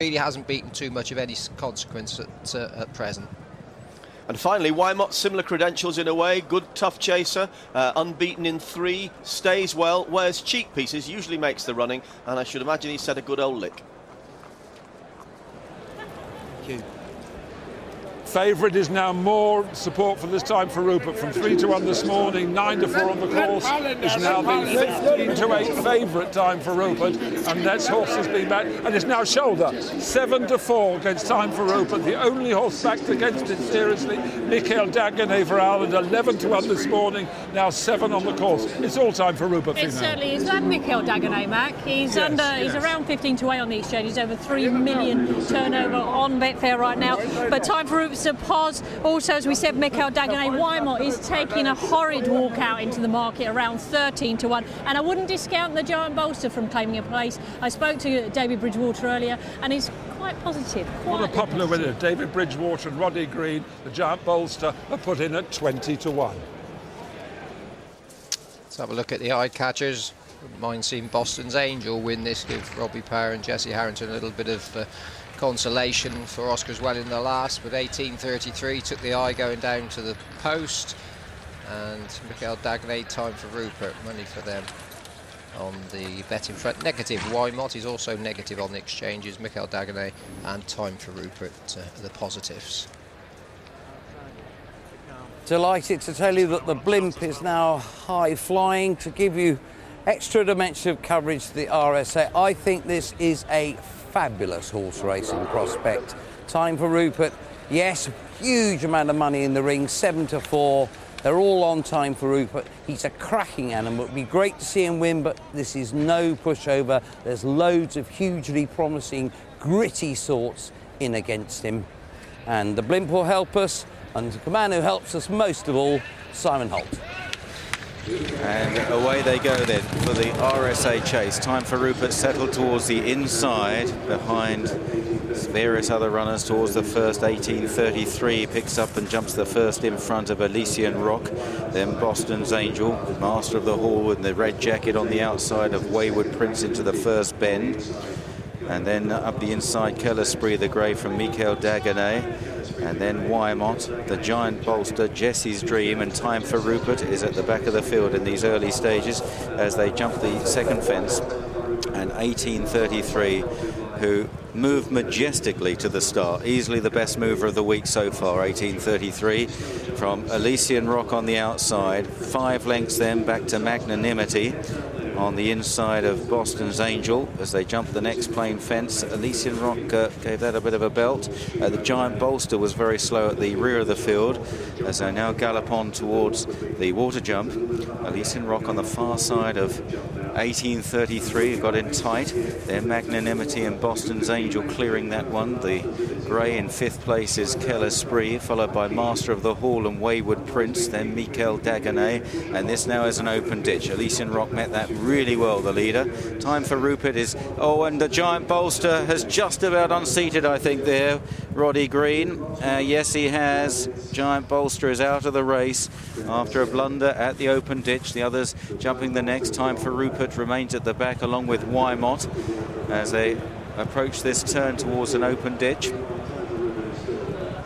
really hasn't beaten too much of any consequence at present. And finally, Wymot, similar credentials in a way. Good, tough chaser, unbeaten in 3, stays well, wears cheek pieces, usually makes the running, and I should imagine he's set a good old lick. Thank you. Favourite is now more support for this time for Rupert, from 3-1 this morning, 9-4 on the course, is now the 15-8 favourite time for Rupert, and that horse has been back, and it's now shoulder, 7-4 against time for Rupert, the only horse backed against it seriously, Michael Dagenais for Ireland, 11-1 this morning, now 7 on the course. It's all time for Rupert. It certainly is. That Michael Dagenais, Mac, he's around 15-8 on the exchange, he's over 3 million turnover on Betfair right now, but time for Rupert to pause. Also, as we said, Michael Dagenais, Wymot is taking a horrid walk out into the market, around 13-1, and I wouldn't discount the Giant Bolster from claiming a place. I spoke to David Bridgewater earlier, and he's quite positive. What a popular winner. David Bridgewater and Roddy Green, the Giant Bolster, are put in at 20-1. Let's have a look at the eye catchers. Wouldn't mind seeing Boston's Angel win this, give Robbie Power and Jesse Harrington a little bit of consolation for Oscars well in the last, but 18.33 took the eye going down to the post, and Michael Dagenais, time for Rupert, money for them on the betting front. Negative Wymot is also negative on the exchanges, Michael Dagenais and time for Rupert the positives. Delighted to tell you that the blimp is now high flying to give you extra dimension of coverage to the RSA. I think this is a fabulous horse racing prospect. Time for Rupert, yes, huge amount of money in the ring, 7-4. They're all on time for Rupert. He's a cracking animal. It'd be great to see him win, but this is no pushover. There's loads of hugely promising, gritty sorts in against him. And the blimp will help us, and the man who helps us most of all, Simon Holt. And away they go then for the RSA Chase. Time for Rupert, settled towards the inside behind various other runners towards the first. 18.33 picks up and jumps the first in front of Elysian Rock. Then Boston's Angel, master of the hall with the red jacket on the outside of Wayward Prince into the first bend. And then up the inside, Keller Spree, the grey from Michael Dagenais. And then Wymot, the Giant Bolster, Jessie's Dream, and time for Rupert is at the back of the field in these early stages as they jump the second fence. And 18.33, who moved majestically to the start, easily the best mover of the week so far. 18.33 from Elysian Rock on the outside, 5 lengths then back to Magnanimity on the inside of Boston's Angel as they jump the next plain fence. Elysian Rock gave that a bit of a belt. The Giant Bolster was very slow at the rear of the field as they now gallop on towards the water jump. Elysian Rock on the far side of 18.33 got in tight. Then Magnanimity and Boston's Angel clearing that one. The grey in 5th place is Keller Spree, followed by Master of the Hall and Wayward Prince, then Michael Dagenais, and this now is an open ditch. Elysian Rock met that really well, the leader. Time for Rupert is, and the Giant Bolster has just about unseated, I think, there, Roddy Green. Yes, he has. Giant Bolster is out of the race after a blunder at the open ditch. The others jumping the next. Time for Rupert remains at the back along with Wymot as they approach this turn towards an open ditch.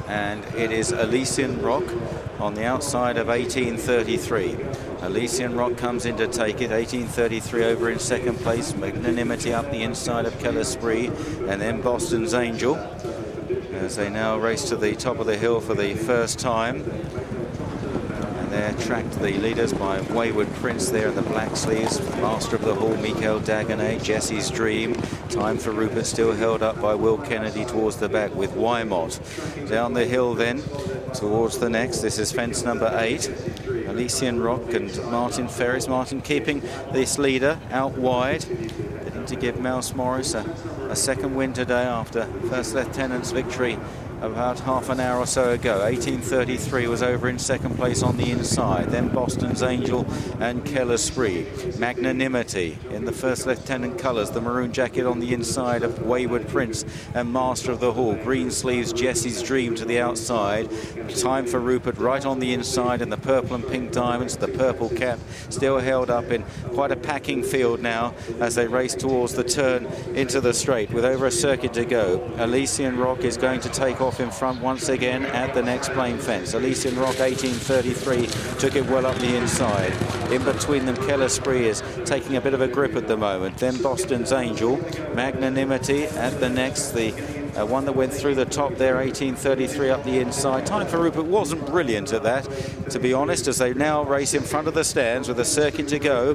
And it is Elysian Rock on the outside of 18.33. Elysian Rock comes in to take it. 18.33 over in second place. Magnanimity up the inside of Keller Spree, and then Boston's Angel as they now race to the top of the hill for the first time. They're tracked, the leaders, by Wayward Prince there in the black sleeves. Master of the Hall, Michael Dagenais, Jessie's Dream. Time for Rupert still held up by Will Kennedy towards the back with Wymot. Down the hill then towards the next. This is fence number 8. Elysian Rock and Martin Ferris. Martin keeping this leader out wide. Looking to give Mouse Morris a second win today after First Lieutenant's victory about half an hour or so ago. 1833 was over in second place on the inside. Then Boston's Angel and Keller Spree. Magnanimity in the first lieutenant colours, the maroon jacket on the inside of Wayward Prince and Master of the Hall. Green sleeves, Jessie's Dream to the outside. Time for Rupert right on the inside, and the purple and pink diamonds, the purple cap, still held up in quite a packing field now as they race towards the turn into the straight with over a circuit to go. Elysian Rock is going to take off in front once again at the next plain fence. Elysian Rock 1833 took it well up the inside. In between them, Keller Spree is taking a bit of a grip at the moment. Then Boston's Angel, Magnanimity at the next, the one that went through the top there, 1833 up the inside. Time for Rupert wasn't brilliant at that, to be honest, as they now race in front of the stands with a circuit to go.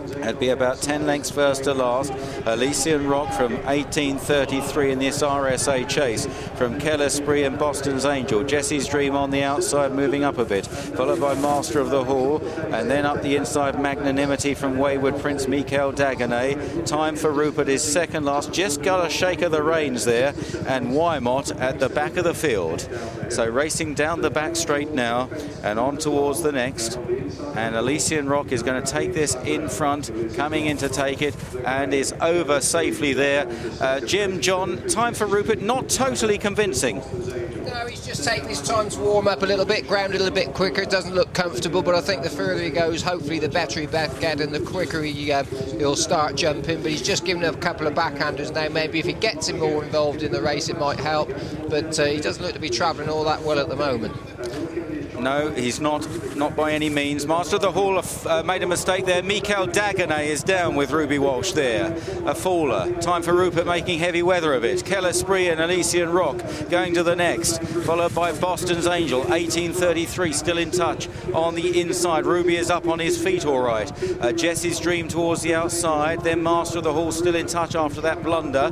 It'd be about 10 lengths first to last. Elysian Rock from 1833 in this RSA Chase from Keller Spree and Boston's Angel. Jessie's Dream on the outside, moving up a bit, followed by Master of the Hall, and then up the inside Magnanimity from Wayward Prince, Michael Dagonet. Time for Rupert is second last, just got a shake of the reins there, and Wymot at the back of the field. So racing down the back straight now and on towards the next, and Elysian Rock is going to take this in front, coming in to take it, and is over safely there. Jim, John, time for Rupert not totally convincing. No, he's just taking his time to warm up a little bit, ground a little bit quicker. It doesn't look comfortable, but I think the further he goes, hopefully the better he get, and the quicker he'll start jumping. But he's just given a couple of backhanders now. Maybe if he gets him more involved in the race, it might help. But he doesn't look to be travelling all that well at the moment. No, he's not by any means. Master of the Hall made a mistake there. Michael Dagonet is down with Ruby Walsh there. A faller. Time for Rupert making heavy weather of it. Keller Spree and Elysian Rock going to the next, followed by Boston's Angel. 1833 still in touch on the inside. Ruby is up on his feet all right. Jessie's Dream towards the outside. Then Master of the Hall still in touch after that blunder.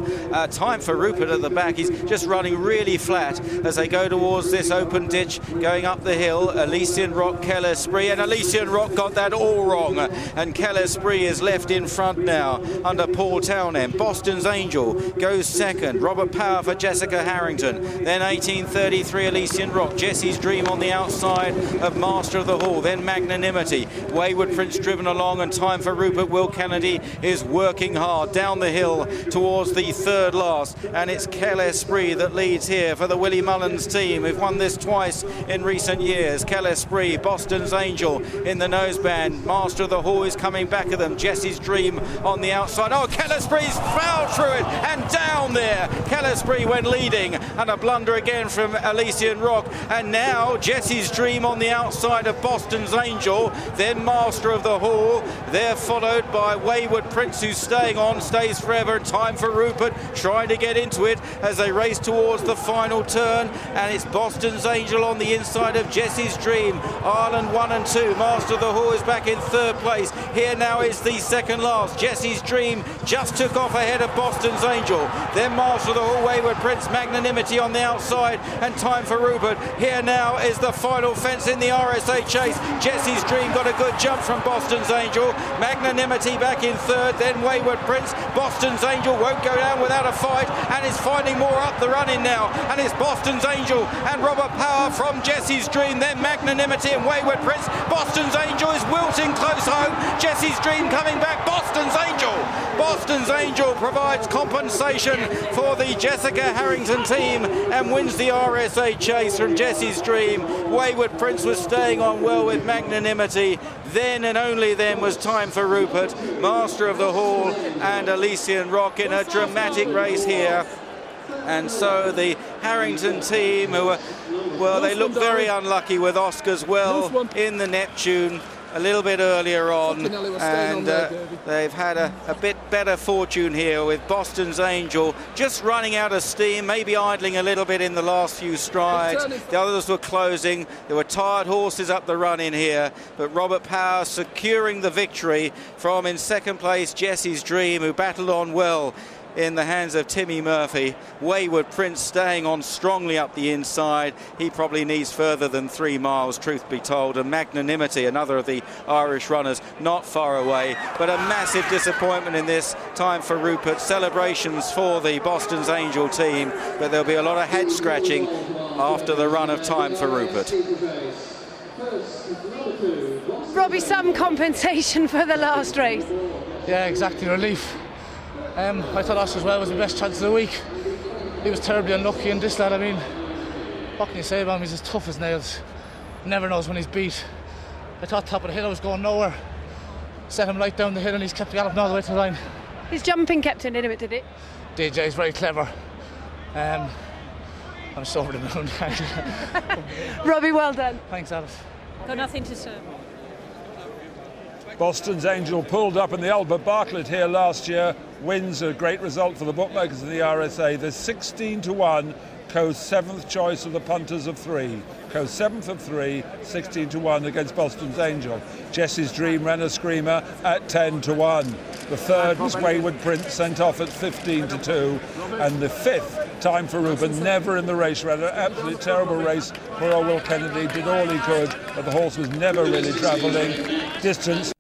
Time for Rupert at the back. He's just running really flat as they go towards this open ditch going up the hill. Elysian Rock, Keller Spree, and Elysian Rock got that all wrong, and Keller Spree is left in front now under Paul Townend. Boston's Angel goes second. Robert Power for Jessica Harrington. Then 1833 Elysian Rock. Jessie's Dream on the outside of Master of the Hall. Then Magnanimity. Wayward Prince driven along, and Time for Rupert. Will Kennedy is working hard down the hill towards the third last, and it's Keller Spree that leads here for the Willie Mullins team, who've won this twice in recent years. Keller Spree, Boston's Angel in the noseband. Master of the Hall is coming back at them. Jessie's Dream on the outside. Oh, Keller Spree's fouled through it and down there. Keller Spree went leading, and a blunder again from Elysian Rock. And now Jessie's Dream on the outside of Boston's Angel. Then Master of the Hall. They're followed by Wayward Prince, who's staying on, stays forever. Time for Rupert trying to get into it as they race towards the final turn. And it's Boston's Angel on the inside of Jessie's Dream. Ireland 1 and 2. Master of the Hall is back in third place. Here now is the second last. Jessie's Dream just took off ahead of Boston's Angel. Then Master of the Hall, Wayward Prince, Magnanimity on the outside, and Time for Rupert. Here now is the final fence in the RSA Chase. Jessie's Dream got a good jump from Boston's Angel. Magnanimity back in third. Then Wayward Prince. Boston's Angel won't go down without a fight, and is finding more up the running now. And it's Boston's Angel and Robert Power from Jessie's Dream. Then Magnanimity and Wayward Prince. Boston's Angel is wilting close home. Jessie's Dream coming back. Boston's Angel. Boston's Angel provides compensation for the Jessica Harrington team and wins the RSA Chase from Jessie's Dream. Wayward Prince was staying on well with Magnanimity. Then and only then was Time for Rupert. Master of the Hall and Elysian Rock in a dramatic race here. And so the Harrington team, who were, well, they looked very unlucky with Oscar's well in the Neptune a little bit earlier on, and they've had a bit better fortune here with Boston's Angel just running out of steam, maybe idling a little bit in the last few strides. The others were closing. There were tired horses up the run in here, but Robert Power securing the victory from, in second place, Jessie's Dream, who battled on well. in the hands of Timmy Murphy. Wayward Prince staying on strongly up the inside. He probably needs further than 3 miles, truth be told. And Magnanimity, another of the Irish runners, not far away. But a massive disappointment in this Time for Rupert. Celebrations for the Boston's Angel team, but there'll be a lot of head scratching after the run of Time for Rupert. Robbie, some compensation for the last race. Yeah, exactly, relief. I thought Oscar's Well was the best chance of the week. He was terribly unlucky, and this lad, I mean, what can you say about him? He's as tough as nails. Never knows when he's beat. I thought top of the hill I was going nowhere. Set him right down the hill and he's kept galloping all the way to the line. His jumping kept him in a bit, did it? DJ's very clever. I'm so over the moon. Robbie, well done. Thanks, Alice. Got nothing to say. Boston's Angel pulled up in the Albert Bartlett here last year. Wins a great result for the bookmakers of the RSA. There's 16-1. Coe's 7th choice of the punters of 3. Coe's 7th of 3, 16-1 against Boston's Angel. Jessie's Dream ran a screamer at 10-1. The third was Wayward Prince, sent off at 15-2. And the 5th, Time for Rupert, never in the race, ran an absolutely terrible race. Poor old Will Kennedy did all he could, but the horse was never really travelling distance.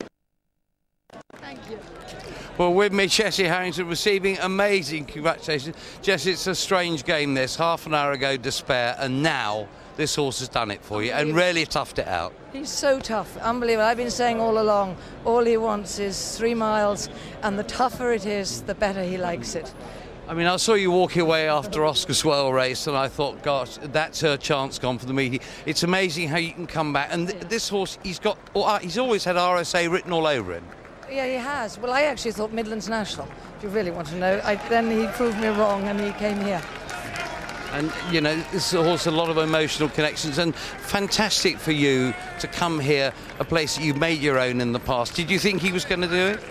Well, with me, Jessie Harrington, receiving amazing congratulations. Jessie, it's a strange game this. Half an hour ago, despair, and now this horse has done it for you and really toughed it out. He's so tough, unbelievable. I've been saying all along, all he wants is 3 miles, and the tougher it is, the better he likes it. I mean, I saw you walking away after Oscar's Well race, and I thought, gosh, that's her chance gone for the meeting. It's amazing how you can come back. And this horse, he's always had RSA written all over him. Yeah, he has. Well, I actually thought Midlands National, if you really want to know. Then he proved me wrong and he came here. And, you know, this horse has a lot of emotional connections, and fantastic for you to come here, a place that you made your own in the past. Did you think he was going to do it?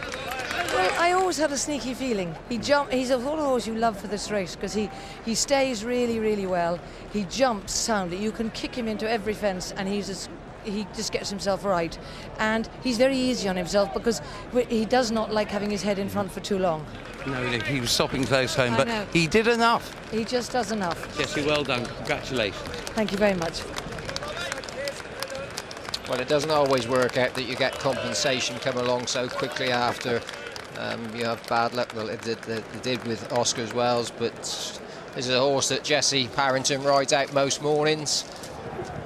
Well, I always had a sneaky feeling. He's a sort of horse you love for this race because he stays really, really well. He jumps soundly. You can kick him into every fence and he just gets himself right. And he's very easy on himself because he does not like having his head in front for too long. No, he was stopping close home, I but know. he did enough. He just does enough. Jessie, well done. Congratulations. Thank you very much. Well, it doesn't always work out that you get compensation come along so quickly after you have bad luck. Well, it did with Oscar's Wells, but this is a horse that Jessie Harrington rides out most mornings.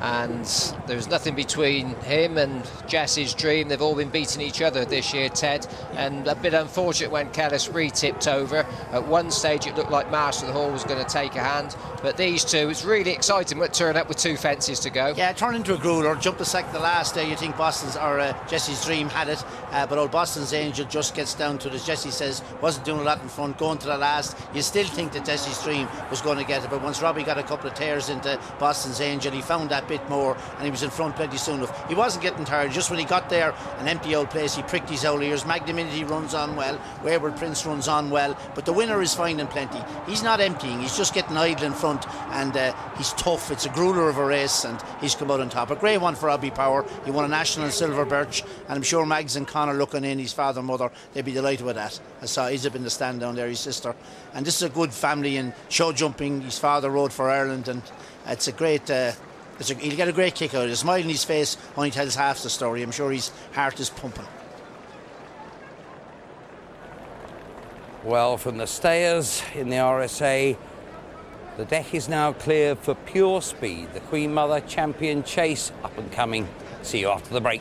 And there's nothing between him and Jessie's Dream. They've all been beating each other this year, Ted, and a bit unfortunate when Kellis re-tipped over. At one stage it looked like Master of the Hall was going to take a hand, but these two, it's really exciting when it turned up with 2 fences to go. Yeah, turn into a grueler, jump a second the last day. You think Boston's or Jessie's Dream had it, but old Boston's Angel just gets down to it, as Jessie says, wasn't doing a lot in front, going to the last. You still think that Jessie's Dream was going to get it, but once Robbie got a couple of tears into Boston's Angel, he found that bit more and he was in front plenty soon enough. He wasn't getting tired, just when he got there, an empty old place, he pricked his old ears. Magnanimity runs on well, Wayward Prince runs on well, but the winner is finding plenty. He's not emptying, he's just getting idle in front, and he's tough. It's a grueler of a race and he's come out on top. A great one for Robbie Power. He won a national in Silver Birch, and I'm sure Mags and Connor looking in, his father and mother, they'd be delighted with that. I saw Izab in the stand down there, his sister, and this is a good family in show jumping. His father rode for Ireland, and it's a great he'll get a great kick out of it. A smile on his face only tells half the story. I'm sure his heart is pumping. Well, from the stayers in the RSA, the deck is now clear for Pure Speed. The Queen Mother Champion Chase up and coming. See you after the break.